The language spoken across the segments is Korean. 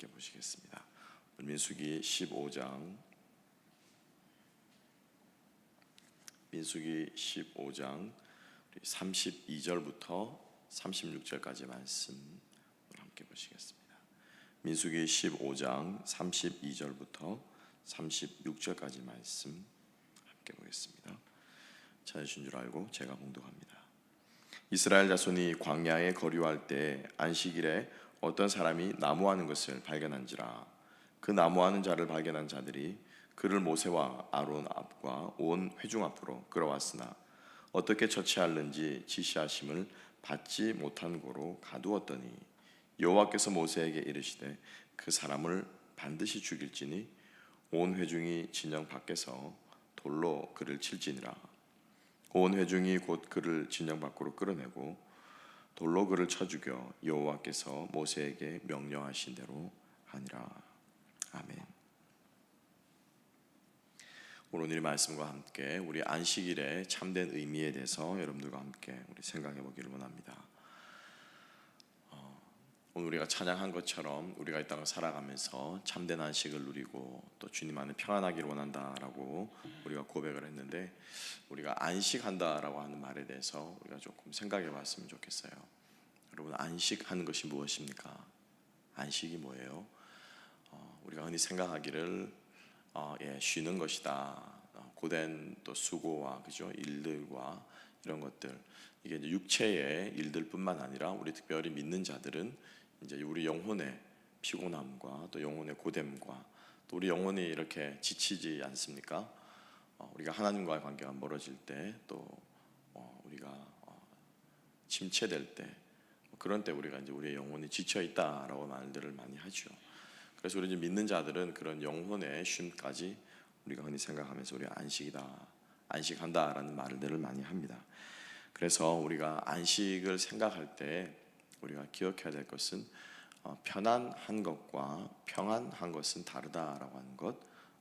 함께 보시겠습니다. 민수기 15장 민수기 15장 32절부터 36절까지 말씀 함께 보시겠습니다. 민수기 15장 32절부터 36절까지 말씀 함께 보겠습니다. 찾으신 줄 알고 제가 봉독합니다. 이스라엘 자손이 광야에 거류할 때 안식일에 어떤 사람이 나무하는 것을 발견한지라. 그 나무하는 자를 발견한 자들이 그를 모세와 아론 앞과 온 회중 앞으로 끌어왔으나 어떻게 처치할는지 지시하심을 받지 못한 고로 가두었더니 여호와께서 모세에게 이르시되 그 사람을 반드시 죽일지니 온 회중이 진영 밖에서 돌로 그를 칠지니라. 온 회중이 곧 그를 진영 밖으로 끌어내고 돌로 그를 쳐 죽여 여호와께서 모세에게 명령하신 대로 하니라. 아멘. 오늘 이 말씀과 함께 우리 안식일의 참된 의미에 대해서 여러분들과 함께 우리 생각해 보기를 원합니다. 오늘 우리가 찬양한 것처럼 우리가 이 땅을 살아가면서 참된 안식을 누리고 또 주님 안에 평안하기를 원한다라고 우리가 고백을 했는데, 우리가 안식한다라고 하는 말에 대해서 우리가 조금 생각해 봤으면 좋겠어요. 여러분, 안식하는 것이 무엇입니까? 안식이 뭐예요? 우리가 흔히 생각하기를 쉬는 것이다. 고된 또 수고와 그죠? 일들과 이런 것들, 이게 이제 육체의 일들뿐만 아니라 우리 특별히 믿는 자들은 이제 우리 영혼의 피곤함과 또 영혼의 고됨과 또 우리 영혼이 이렇게 지치지 않습니까? 우리가 하나님과의 관계가 멀어질 때, 또 우리가 침체될 때, 그런 때 우리가 이제 우리의 영혼이 지쳐 있다라고 말들을 많이 하죠. 그래서 우리 믿는 자들은 그런 영혼의 쉼까지 우리가 흔히 생각하면서 우리 안식한다라는 말들을 많이 합니다. 그래서 우리가 안식을 생각할 때 우리가 기억해야 될 것은 편안한 것과 평안한 것은 다르다라고 하는 것,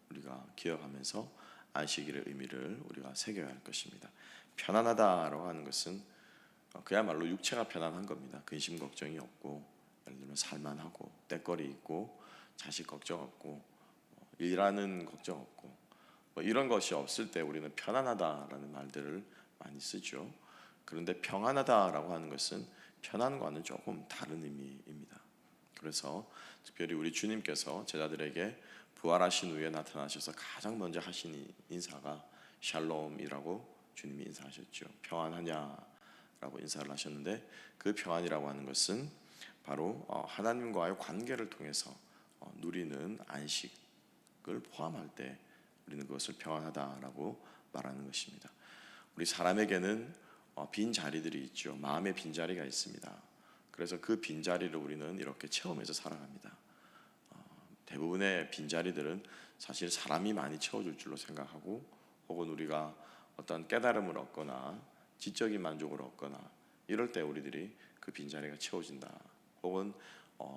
우리가 기억하면서 안식일의 의미를 우리가 새겨야 할 것입니다. 편안하다라고 하는 것은 그야말로 육체가 편안한 겁니다. 근심 걱정이 없고, 예를 들면 살만하고, 때거리 있고, 자식 걱정 없고, 일하는 걱정 없고, 이런 것이 없을 때 우리는 편안하다라는 말들을 많이 쓰죠. 그런데 평안하다라고 하는 것은 편안과는 조금 다른 의미입니다. 그래서 특별히 우리 주님께서 제자들에게 부활하신 후에 나타나셔서 가장 먼저 하신 인사가 샬롬이라고 주님이 인사하셨죠. 평안하냐라고 인사를 하셨는데, 그 평안이라고 하는 것은 바로 하나님과의 관계를 통해서 누리는 안식을 포함할 때 우리는 그것을 평안하다라고 말하는 것입니다. 우리 사람에게는 빈 자리들이 있죠. 마음의 빈 자리가 있습니다. 그래서 그 빈 자리를 우리는 이렇게 체험해서 살아갑니다. 대부분의 빈 자리들은 사실 사람이 많이 채워줄 줄로 생각하고, 혹은 우리가 어떤 깨달음을 얻거나 지적인 만족을 얻거나 이럴 때 우리들이 그 빈 자리가 채워진다. 혹은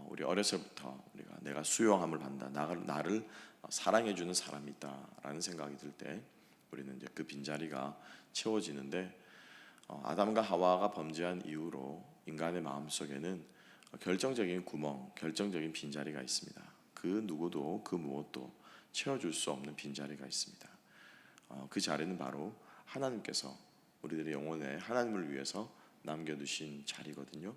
우리 어려서부터 우리가 내가 수용함을 받는다, 나를 사랑해주는 사람이 있다라는 생각이 들 때 우리는 이제 그 빈자리가 채워지는데, 아담과 하와가 범죄한 이후로 인간의 마음속에는 결정적인 구멍, 결정적인 빈자리가 있습니다. 그 누구도 그 무엇도 채워줄 수 없는 빈자리가 있습니다. 그 자리는 바로 하나님께서 우리들의 영혼에 하나님을 위해서 남겨두신 자리거든요.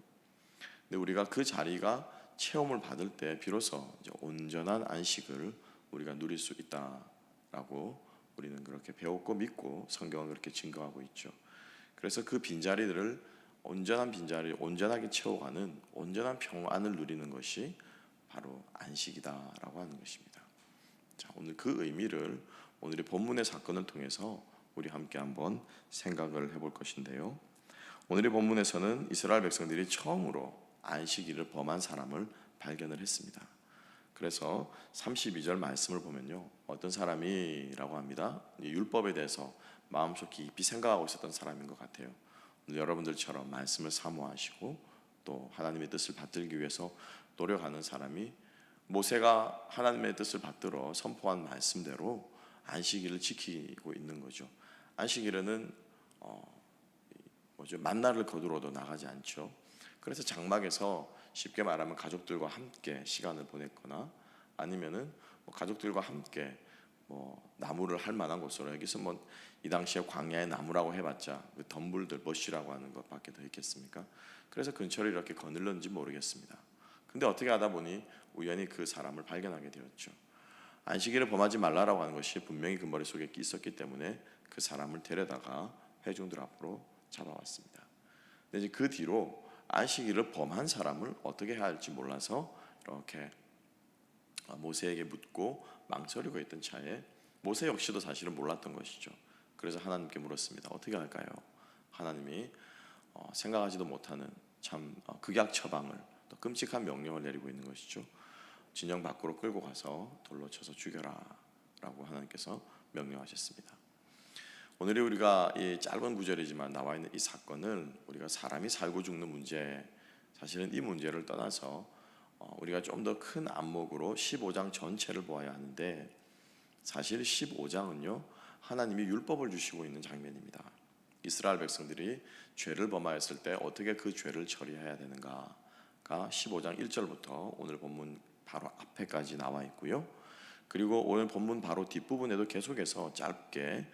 근데 우리가 그 자리가 체험을 받을 때 비로소 이제 온전한 안식을 우리가 누릴 수 있다라고 우리는 그렇게 배웠고 믿고 성경은 그렇게 증거하고 있죠. 그래서 그 빈자리들을 온전한 빈자리 온전하게 채워가는 온전한 평안을 누리는 것이 바로 안식이다라고 하는 것입니다. 자, 오늘 그 의미를 오늘의 본문의 사건을 통해서 우리 함께 한번 생각을 해볼 것인데요. 오늘의 본문에서는 이스라엘 백성들이 처음으로 안식일을 범한 사람을 발견을 했습니다. 그래서 32절 말씀을 보면요, 어떤 사람이라고 합니다. 율법에 대해서 마음속 깊이 생각하고 있었던 사람인 것 같아요. 여러분들처럼 말씀을 사모하시고 또 하나님의 뜻을 받들기 위해서 노력하는 사람이 모세가 하나님의 뜻을 받들어 선포한 말씀대로 안식일을 지키고 있는 거죠. 안식일에는 만나를 거두러도 나가지 않죠. 그래서 장막에서 쉽게 말하면 가족들과 함께 시간을 보냈거나 아니면은 뭐 가족들과 함께 뭐 나무를 할 만한 곳으로, 여기서 뭐 이 당시에 광야의 나무라고 해봤자 그 덤불들 버시라고 하는 것밖에 더 있겠습니까? 그래서 근처를 이렇게 거닐렀는지 모르겠습니다. 근데 어떻게 하다 보니 우연히 그 사람을 발견하게 되었죠. 안식일을 범하지 말라라고 하는 것이 분명히 그 머릿속에 있었기 때문에 그 사람을 데려다가 회중들 앞으로 잡아왔습니다. 근데 이제 그 뒤로 안식일을 범한 사람을 어떻게 해야 할지 몰라서 이렇게 모세에게 묻고 망설이고 있던 차에 모세 역시도 사실은 몰랐던 것이죠. 그래서 하나님께 물었습니다. 어떻게 할까요? 하나님이 생각하지도 못하는 참 극약 처방을, 또 끔찍한 명령을 내리고 있는 것이죠. 진영 밖으로 끌고 가서 돌로 쳐서 죽여라 라고 하나님께서 명령하셨습니다. 오늘이 우리가 이 짧은 구절이지만 나와 있는 이 사건을 우리가 사람이 살고 죽는 문제, 사실은 이 문제를 떠나서 우리가 좀 더 큰 안목으로 15장 전체를 보아야 하는데, 사실 15장은요 하나님이 율법을 주시고 있는 장면입니다. 이스라엘 백성들이 죄를 범하였을 때 어떻게 그 죄를 처리해야 되는가가 15장 1절부터 오늘 본문 바로 앞에까지 나와 있고요. 그리고 오늘 본문 바로 뒷부분에도 계속해서 짧게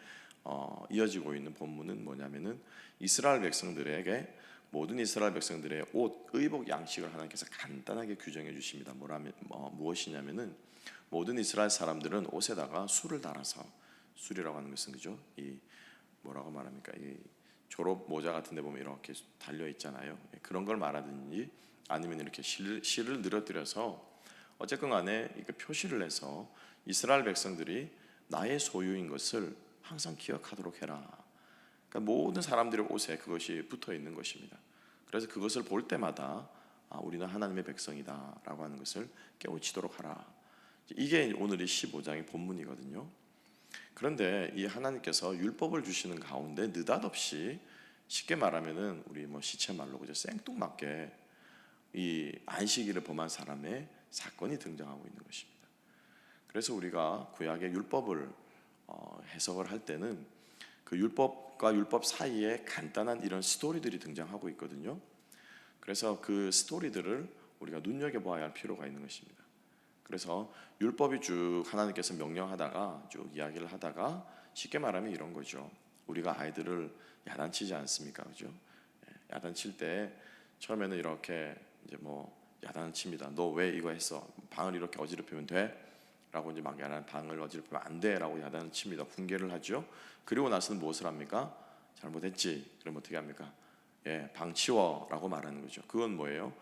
이어지고 있는 본문은 뭐냐면은 이스라엘 백성들에게 모든 이스라엘 백성들의 옷, 의복, 양식을 하나님께서 간단하게 규정해 주십니다. 무엇이냐면은 모든 이스라엘 사람들은 옷에다가 술을 달아서, 술이라고 하는 것은 그죠? 이 뭐라고 말합니까? 이 졸업 모자 같은 데 보면 이렇게 달려 있잖아요. 그런 걸 말하든지 아니면 이렇게 실을 늘어뜨려서 어쨌건 간에 표시를 해서 이스라엘 백성들이 나의 소유인 것을 항상 기억하도록 해라. 그러니까 모든 사람들의 옷에 그것이 붙어 있는 것입니다. 그래서 그것을 볼 때마다 우리는 하나님의 백성이다 라고 하는 것을 깨우치도록 하라. 이게 오늘의 15장의 본문이거든요. 그런데 이 하나님께서 율법을 주시는 가운데 느닷없이, 쉽게 말하면은 우리 뭐 시체말로 그죠, 생뚱맞게 이 안식일을 범한 사람의 사건이 등장하고 있는 것입니다. 그래서 우리가 구약의 율법을 해석을 할 때는 그 율법과 율법 사이에 간단한 이런 스토리들이 등장하고 있거든요. 그래서 그 스토리들을 우리가 눈여겨봐야 할 필요가 있는 것입니다. 그래서 율법이 쭉 하나님께서 명령하다가 쭉 이야기를 하다가, 쉽게 말하면 이런 거죠. 우리가 아이들을 야단치지 않습니까? 그죠? 야단칠 때 처음에는 이렇게 이제 뭐 야단을 칩니다. 너 왜 이거 했어? 방을 이렇게 어지럽히면 돼? 라고 이제 막 방을 어지럽히면 안 돼 라고 야단을 칩니다. 훈계를 하죠. 그리고 나서는 무엇을 합니까? 잘못했지. 그럼 어떻게 합니까? 방 치워 라고 말하는 거죠. 그건 뭐예요?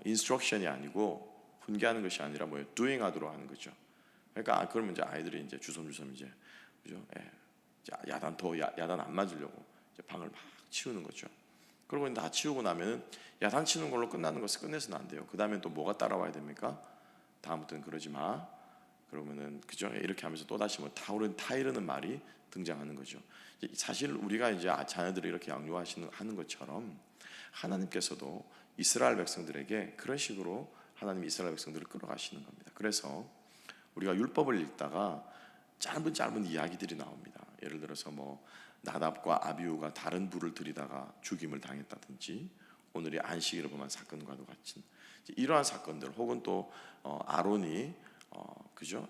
인스트럭션이 아니고, 훈계하는 것이 아니라 뭐예요? doing 하도록 하는 거죠. 그러니까 그러면 이제 아이들이 이제 주섬주섬 이제 그죠? 야단 안 맞으려고 이제 방을 막 치우는 거죠. 그리고 다 치우고 나면은 야단 치는 걸로 끝나는 것을 끝내서는 안 돼요. 그 다음에 또 뭐가 따라와야 됩니까? 다음부터는 그러지 마. 그러면은 그죠? 이렇게 하면서 또 다시 뭐 타이르는 말이 등장하는 거죠. 사실 우리가 이제 자녀들을 이렇게 양육하는 것처럼 하나님께서도 이스라엘 백성들에게 그런 식으로 하나님이 이스라엘 백성들을 끌어가시는 겁니다. 그래서 우리가 율법을 읽다가 짧은 이야기들이 나옵니다. 예를 들어서 뭐 나답과 아비후가 다른 불을 들이다가 죽임을 당했다든지, 오늘의 안식일을 범한 사건과도 같은 이러한 사건들, 혹은 또 아론이 그죠?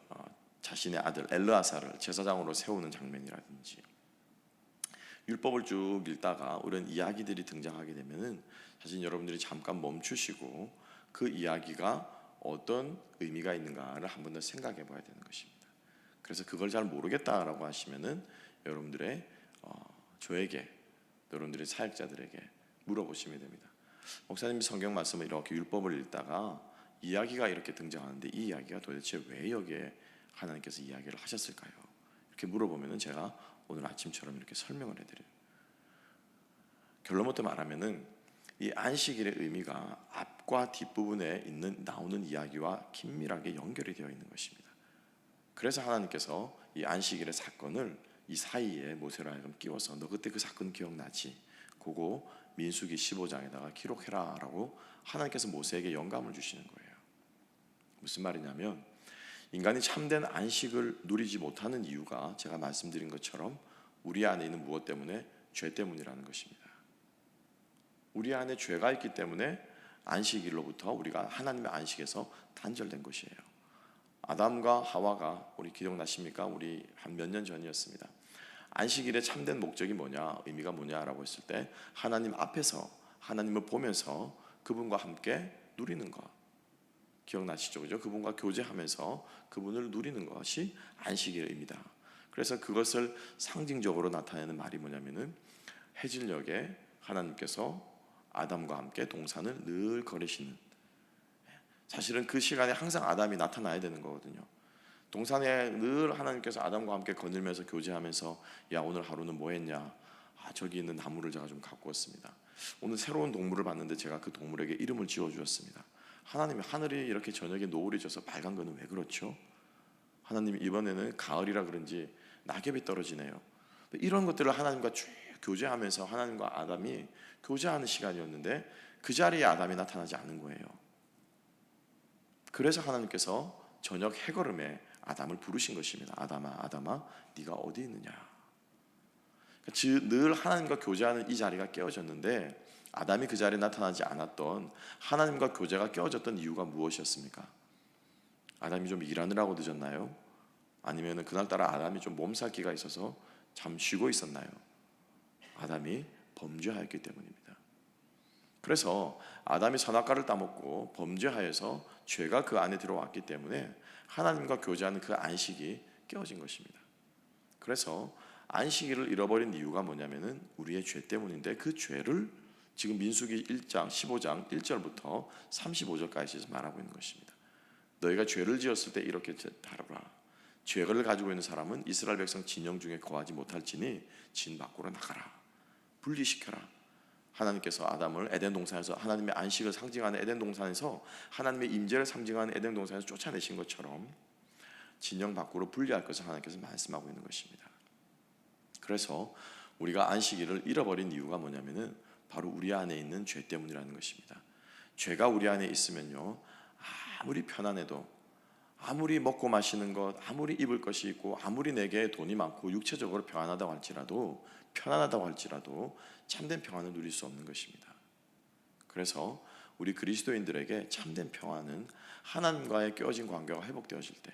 자신의 아들 엘르아사를 제사장으로 세우는 장면이라든지, 율법을 쭉 읽다가 이런 이야기들이 등장하게 되면은 사실 여러분들이 잠깐 멈추시고 그 이야기가 어떤 의미가 있는가를 한 번 더 생각해 봐야 되는 것입니다. 그래서 그걸 잘 모르겠다라고 하시면은 여러분들의 저에게, 여러분들의 사역자들에게 물어보시면 됩니다. 목사님이 성경 말씀을 이렇게 율법을 읽다가 이야기가 이렇게 등장하는데 이 이야기가 도대체 왜 여기에 하나님께서 이야기를 하셨을까요? 이렇게 물어보면은 제가 오늘 아침처럼 이렇게 설명을 해드려요. 결론부터 말하면은 이 안식일의 의미가 앞과 뒷부분에 나오는 이야기와 긴밀하게 연결이 되어 있는 것입니다. 그래서 하나님께서 이 안식일의 사건을 이 사이에 모세로 하여금 끼워서 너 그때 그 사건 기억나지? 그거 민수기 15장에다가 기록해라 라고 하나님께서 모세에게 영감을 주시는 거예요. 무슨 말이냐면, 인간이 참된 안식을 누리지 못하는 이유가 제가 말씀드린 것처럼 우리 안에 있는 무엇 때문에? 죄 때문이라는 것입니다. 우리 안에 죄가 있기 때문에 안식일로부터 우리가 하나님의 안식에서 단절된 것이에요. 아담과 하와가, 우리 기억나십니까? 우리 한 몇 년 전이었습니다. 안식일의 참된 목적이 뭐냐, 의미가 뭐냐라고 했을 때 하나님 앞에서 하나님을 보면서 그분과 함께 누리는 것, 기억나시죠? 그죠? 그분과 교제하면서 그분을 누리는 것이 안식일의 의미다. 그래서 그것을 상징적으로 나타내는 말이 뭐냐면은 해질녘에 하나님께서 아담과 함께 동산을 늘 걸으시는, 사실은 그 시간에 항상 아담이 나타나야 되는 거거든요. 동산에 늘 하나님께서 아담과 함께 거닐면서 교제하면서 야, 오늘 하루는 뭐 했냐? 저기 있는 나무를 제가 좀 갖고 왔습니다. 오늘 새로운 동물을 봤는데 제가 그 동물에게 이름을 지어주었습니다. 하나님이 하늘이 이렇게 저녁에 노을이 져서 빨간 거는 왜 그렇죠? 하나님이 이번에는 가을이라 그런지 낙엽이 떨어지네요. 이런 것들을 하나님과 쭉 교제하면서 하나님과 아담이 교제하는 시간이었는데 그 자리에 아담이 나타나지 않은 거예요. 그래서 하나님께서 저녁 해걸음에 아담을 부르신 것입니다. 아담아, 아담아, 네가 어디 있느냐? 늘 하나님과 교제하는 이 자리가 깨어졌는데 아담이 그 자리에 나타나지 않았던, 하나님과 교제가 깨어졌던 이유가 무엇이었습니까? 아담이 좀 일하느라고 늦었나요? 아니면 그날따라 아담이 좀 몸살기가 있어서 잠 쉬고 있었나요? 아담이 범죄하였기 때문입니다. 그래서 아담이 선악과를 따먹고 범죄하여서 죄가 그 안에 들어왔기 때문에 하나님과 교제하는 그 안식이 깨어진 것입니다. 그래서 안식일을 잃어버린 이유가 뭐냐면은 우리의 죄 때문인데, 그 죄를 지금 민수기 1장 15장 1절부터 35절까지 말하고 있는 것입니다. 너희가 죄를 지었을 때 이렇게 다루라. 죄를 가지고 있는 사람은 이스라엘 백성 진영 중에 거하지 못할지니 진 밖으로 나가라. 분리시켜라. 하나님께서 아담을 에덴 동산에서, 하나님의 안식을 상징하는 에덴 동산에서, 하나님의 임재를 상징하는 에덴 동산에서 쫓아내신 것처럼 진영 밖으로 분리할 것을 하나님께서 말씀하고 있는 것입니다. 그래서 우리가 안식일을 잃어버린 이유가 뭐냐면은 바로 우리 안에 있는 죄 때문이라는 것입니다. 죄가 우리 안에 있으면요, 아무리 편안해도, 아무리 먹고 마시는 것, 아무리 입을 것이 있고, 아무리 내게 돈이 많고 육체적으로 편안하다고 할지라도 참된 평안을 누릴 수 없는 것입니다. 그래서 우리 그리스도인들에게 참된 평안은 하나님과의 깨어진 관계가 회복되어질 때,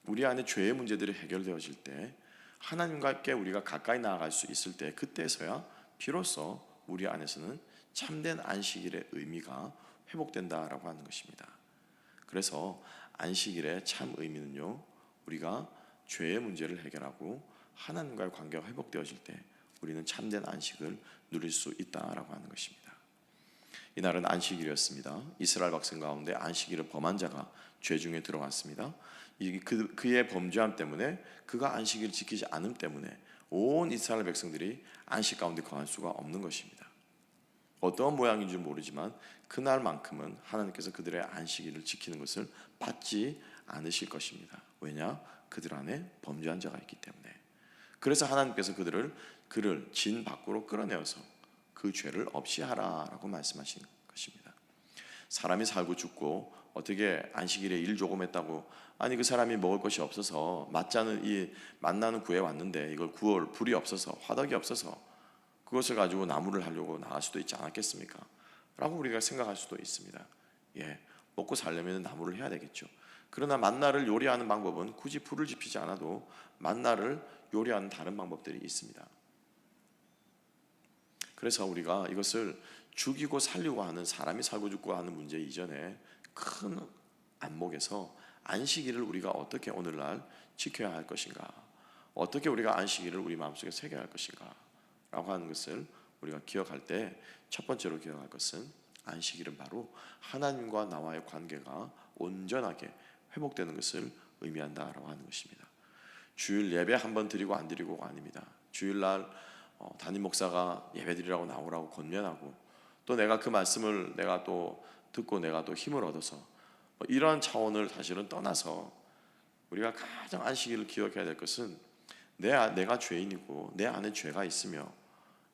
우리 안에 죄의 문제들이 해결되어질 때, 하나님과 함께 우리가 가까이 나아갈 수 있을 때, 그때서야 비로소 우리 안에서는 참된 안식일의 의미가 회복된다라고 하는 것입니다. 그래서 안식일의 참 의미는요, 우리가 죄의 문제를 해결하고 하나님과의 관계가 회복되어질 때 우리는 참된 안식을 누릴 수 있다라고 하는 것입니다. 이날은 안식일이었습니다. 이스라엘 백성 가운데 안식일을 범한 자가 죄 중에 들어왔습니다. 그의 범죄함 때문에, 그가 안식일을 지키지 않음 때문에 온 이스라엘 백성들이 안식 가운데 거할 수가 없는 것입니다. 어떤 모양인지 모르지만 그날만큼은 하나님께서 그들의 안식일을 지키는 것을 받지 않으실 것입니다. 왜냐? 그들 안에 범죄한 자가 있기 때문에. 그래서 하나님께서 그를 진 밖으로 끌어내어서 그 죄를 없이 하라라고 말씀하신 것입니다. 사람이 살고 죽고 어떻게 안식일에 일 조금 했다고, 아니 그 사람이 먹을 것이 없어서 만나는 구해 왔는데 이걸 구할 불이 없어서, 화덕이 없어서 그것을 가지고 나무를 하려고 나갈 수도 있지 않았겠습니까? 라고 우리가 생각할 수도 있습니다. 먹고 살려면 나무를 해야 되겠죠. 그러나 만나를 요리하는 방법은 굳이 불을 지피지 않아도 만나를 요리하는 다른 방법들이 있습니다. 그래서 우리가 이것을 죽이고 살리고 하는, 사람이 살고 죽고 하는 문제 이전에 큰 안목에서 안식일을 우리가 어떻게 오늘날 지켜야 할 것인가, 어떻게 우리가 안식일을 우리 마음속에 새겨야 할 것인가 라고 하는 것을 우리가 기억할 때, 첫 번째로 기억할 것은 안식일은 바로 하나님과 나와의 관계가 온전하게 회복되는 것을 의미한다라고 하는 것입니다. 주일 예배 한번 드리고 안 드리고가 아닙니다. 주일날 담임 목사가 예배 드리라고 나오라고 권면하고, 또 내가 그 말씀을 내가 또 듣고 내가 또 힘을 얻어서, 이러한 차원을 사실은 떠나서 우리가 가장 안식일을 기억해야 될 것은 내가 죄인이고 내 안에 죄가 있으며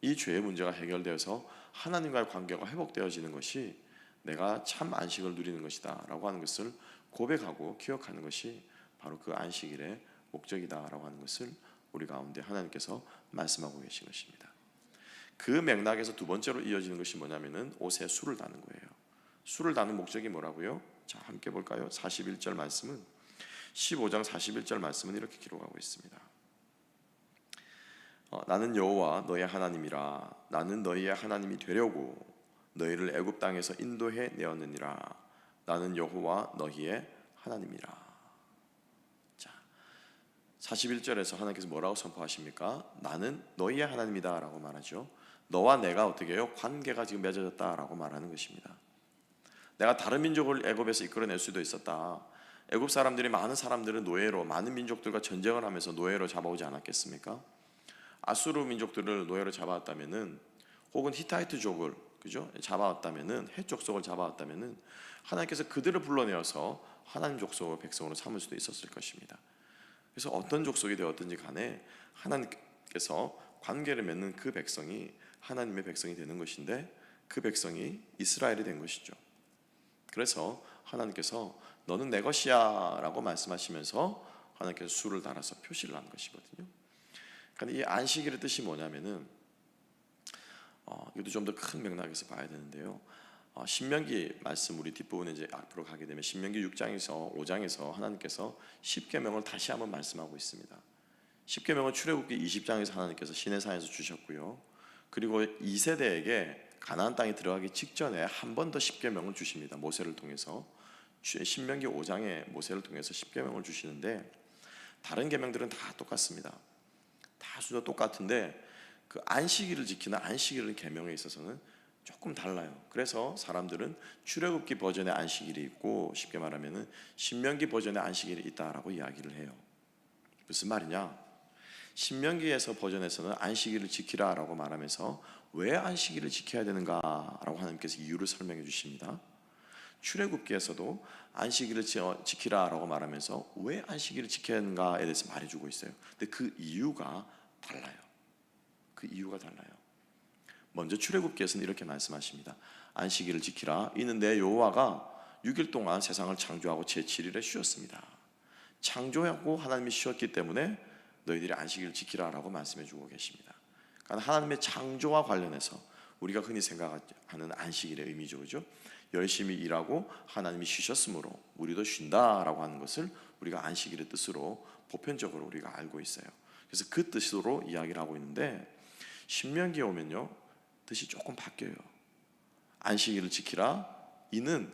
이 죄의 문제가 해결되어서 하나님과의 관계가 회복되어지는 것이 내가 참 안식을 누리는 것이다 라고 하는 것을 고백하고 기억하는 것이 바로 그 안식일의 목적이다 라고 하는 것을 우리 가운데 하나님께서 말씀하고 계신 것입니다. 그 맥락에서 두 번째로 이어지는 것이 뭐냐면은 옷에 술을 다는 거예요. 수를 다는 목적이 뭐라고요? 자, 함께 볼까요? 41절 말씀은 15장 41절 말씀은 이렇게 기록하고 있습니다. 나는 여호와 너의 하나님이라. 나는 너희의 하나님이 되려고 너희를 애굽 땅에서 인도해 내었느니라. 나는 여호와 너희의 하나님이라. 자, 41절에서 하나님께서 뭐라고 선포하십니까? 나는 너희의 하나님이다 라고 말하죠. 너와 내가 어떻게 해요? 관계가 지금 맺어졌다 라고 말하는 것입니다. 내가 다른 민족을 애굽에서 이끌어낼 수도 있었다. 애굽 사람들이, 많은 사람들은 노예로, 많은 민족들과 전쟁을 하면서 노예로 잡아오지 않았겠습니까? 아수르 민족들을 노예로 잡아왔다면은, 혹은 히타이트족을 그죠? 잡아왔다면은, 헷 족속을 잡아왔다면은 하나님께서 그들을 불러내어서 하나님 족속의 백성으로 삼을 수도 있었을 것입니다. 그래서 어떤 족속이 되었든지 간에 하나님께서 관계를 맺는 그 백성이 하나님의 백성이 되는 것인데, 그 백성이 이스라엘이 된 것이죠. 그래서 하나님께서 너는 내 것이야 라고 말씀하시면서 하나님께서 수를 달아서 표시를 한 것이거든요. 그러니까 이 안식일의 뜻이 뭐냐면은, 이것도 좀 더 큰 맥락에서 봐야 되는데요. 신명기 말씀, 우리 뒷부분에 이제 앞으로 가게 되면 신명기 6장에서 5장에서 하나님께서 십계명을 다시 한번 말씀하고 있습니다. 십계명은 출애굽기 20장에서 하나님께서 시내산에서 주셨고요. 그리고 2세대에게 가나안 땅에 들어가기 직전에 한 번 더 십계명을 주십니다. 모세를 통해서. 신명기 5장에 모세를 통해서 십계명을 주시는데, 다른 계명들은 다 똑같습니다. 다 수도 똑같은데 그 안식일을 지키는 안식일의 계명에 있어서는 조금 달라요. 그래서 사람들은 출애굽기 버전의 안식일이 있고, 쉽게 말하면은 신명기 버전의 안식일이 있다라고 이야기를 해요. 무슨 말이냐? 신명기에서 버전에서는 안식일을 지키라라고 말하면서 왜 안식일을 지켜야 되는가라고 하나님께서 이유를 설명해 주십니다. 출애굽기에서도 안식일을 지키라라고 말하면서 왜 안식일을 지켜야 하는가에 대해서 말해주고 있어요. 근데 그 이유가 달라요. 그 이유가 달라요. 먼저 출애굽기에서는 이렇게 말씀하십니다. 안식일을 지키라. 이는 내 여호와가 6일 동안 세상을 창조하고 제7일에 쉬었습니다. 창조하고 하나님이 쉬었기 때문에 너희들이 안식일을 지키라라고 말씀해 주고 계십니다. 그러니까 하나님의 창조와 관련해서 우리가 흔히 생각하는 안식일의 의미죠, 그죠? 열심히 일하고 하나님이 쉬셨으므로 우리도 쉰다라고 하는 것을 우리가 안식일의 뜻으로 보편적으로 우리가 알고 있어요. 그래서 그 뜻으로 이야기를 하고 있는데, 신명기에 오면요 뜻이 조금 바뀌어요. 안식일을 지키라. 이는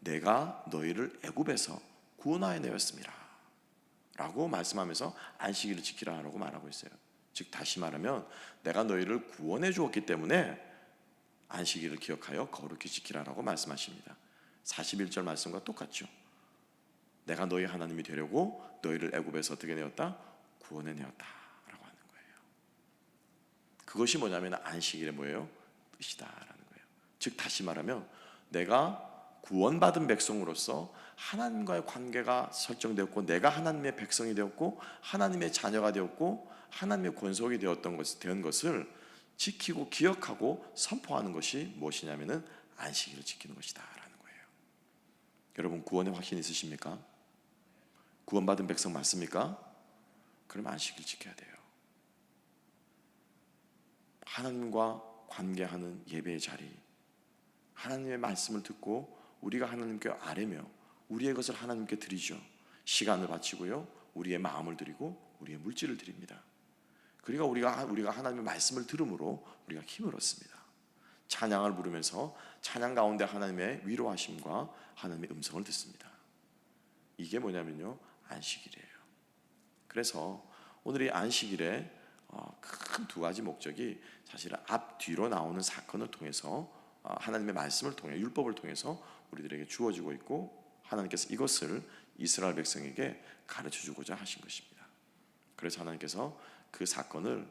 내가 너희를 애굽에서 구원하여 내었습니다 라고 말씀하면서 안식일을 지키라라고 말하고 있어요. 즉 다시 말하면 내가 너희를 구원해 주었기 때문에 안식일을 기억하여 거룩히 지키라라고 말씀하십니다. 41절 말씀과 똑같죠. 내가 너희 하나님이 되려고 너희를 애굽에서 어떻게 내었다? 구원해 내었다 라고 하는 거예요. 그것이 뭐냐면 안식일의 뭐예요? 뜻이다라는 거예요. 즉 다시 말하면 내가 구원받은 백성으로서 하나님과의 관계가 설정되었고, 내가 하나님의 백성이 되었고, 하나님의 자녀가 되었고, 하나님의 권속이 된 것을 지키고 기억하고 선포하는 것이 무엇이냐면은 안식일을 지키는 것이다라는 거예요. 여러분 구원의 확신 있으십니까? 구원받은 백성 맞습니까? 그럼 안식일 지켜야 돼요. 하나님과 관계하는 예배의 자리, 하나님의 말씀을 듣고 우리가 하나님께 아뢰며 우리의 것을 하나님께 드리죠. 시간을 바치고요, 우리의 마음을 드리고 우리의 물질을 드립니다. 그리고 우리가 하나님의 말씀을 들음으로 우리가 힘을 얻습니다. 찬양을 부르면서 찬양 가운데 하나님의 위로하심과 하나님의 음성을 듣습니다. 이게 뭐냐면요, 안식일이에요. 그래서 오늘 이 안식일에 큰 두 가지 목적이 사실은 앞뒤로 나오는 사건을 통해서, 하나님의 말씀을 통해, 율법을 통해서 우리들에게 주어지고 있고, 하나님께서 이것을 이스라엘 백성에게 가르쳐주고자 하신 것입니다. 그래서 하나님께서 그 사건을,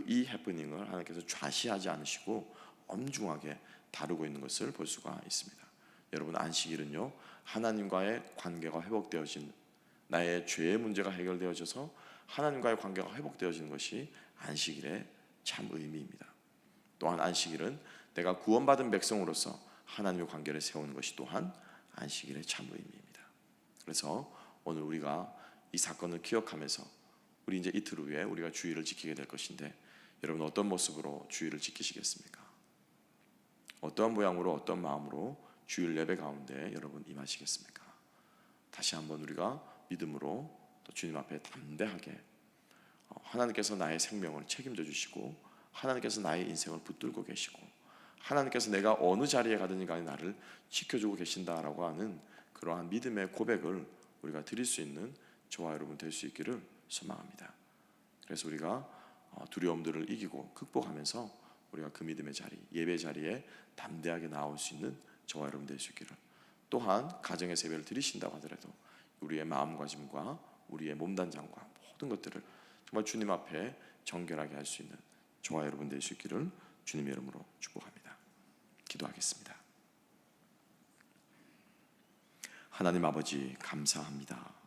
이 해프닝을 하나님께서 좌시하지 않으시고 엄중하게 다루고 있는 것을 볼 수가 있습니다. 여러분 안식일은요, 하나님과의 관계가 회복되어진, 나의 죄의 문제가 해결되어져서 하나님과의 관계가 회복되어지는 것이 안식일의 참 의미입니다. 또한 안식일은 내가 구원받은 백성으로서 하나님의 관계를 세우는 것이 또한 안식일의 참 의미입니다. 그래서 오늘 우리가 이 사건을 기억하면서 우리 이제 이틀 후에 우리가 주일을 지키게 될 것인데, 여러분 어떤 모습으로 주일을 지키시겠습니까? 어떠한 모양으로, 어떤 마음으로 주일 예배 가운데 여러분 임하시겠습니까? 다시 한번 우리가 믿음으로 또 주님 앞에 담대하게 하나님께서 나의 생명을 책임져 주시고 하나님께서 나의 인생을 붙들고 계시고 하나님께서 내가 어느 자리에 가든지 간에 나를 지켜주고 계신다라고 하는 그러한 믿음의 고백을 우리가 드릴 수 있는 저와 여러분 될 수 있기를 소망합니다. 그래서 우리가 두려움들을 이기고 극복하면서 우리가 그 믿음의 자리, 예배 자리에 담대하게 나올 수 있는 저와 여러분 될 수 있기를, 또한 가정의 예배를 드리신다고 하더라도 우리의 마음가짐과 우리의 몸단장과 모든 것들을 정말 주님 앞에 정결하게 할 수 있는 저와 여러분 될 수 있기를 주님의 이름으로 축복합니다. 기도하겠습니다. 하나님 아버지 감사합니다.